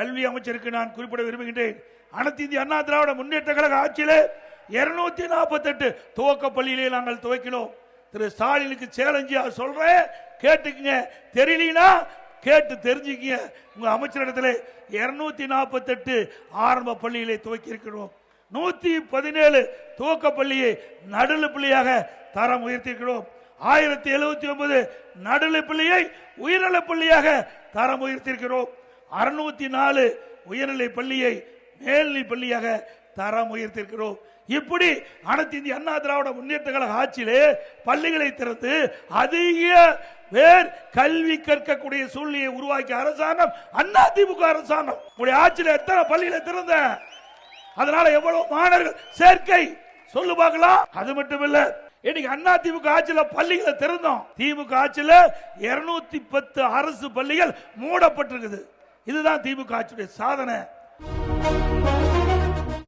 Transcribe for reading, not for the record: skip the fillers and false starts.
கல்வி அமைச்சருக்கு நான் குறிப்பிட விரும்புகின்றேன். அனைத்து இந்திய அண்ணா திராவிட முன்னேற்ற கழக ஆட்சியிலே 248 துவக்க பள்ளியிலே நாங்கள் துவக்கினோம். திரு ஸ்டாலினுக்கு சேலஞ்சியா சொல்றேன், கேட்டுக்குங்க. தெரியலனா கேட்டு தெரிஞ்சுக்கங்க. உங்க அமைச்சரிடத்தில் 248 ஆரம்ப பள்ளியிலே துவக்கி இருக்கிறோம். 117 துவக்க பள்ளியை நடுநிலை பள்ளியாக தரம் உயர்த்தியிருக்கிறோம். 1079 நடுநிலை பள்ளியை உயர்நிலை பள்ளியாக தரம் உயர்த்தியிருக்கிறோம். 604 உயர்நிலை பள்ளியை மேல்நிலை பள்ளியாக தரம் உயர்த்தியிருக்கிறோம். இப்படி அனைத்து இந்திய அண்ணா திராவிட முன்னேற்ற கழக ஆட்சியிலே பள்ளிகளை திறந்து அதிக பேர் கல்வி கற்கக்கூடிய சூழ்நிலையை உருவாக்கிய அரசாங்கம் அதிமுக அரசாங்கம். உங்களுடைய ஆட்சியில் எத்தனை பள்ளிகளை திறந்த, அதனால எவ்வளவு மாணவர்கள் சேர்க்கை சொல்லு பார்க்கலாம். அது மட்டும் இல்ல, இன்னைக்கு அதிமுக ஆட்சியில பள்ளிகளை திறந்தோம். திமுக ஆட்சியில 210 அரசு பள்ளிகள் மூடப்பட்டிருக்குது. இதுதான் திமுக ஆட்சியுடைய சாதனை.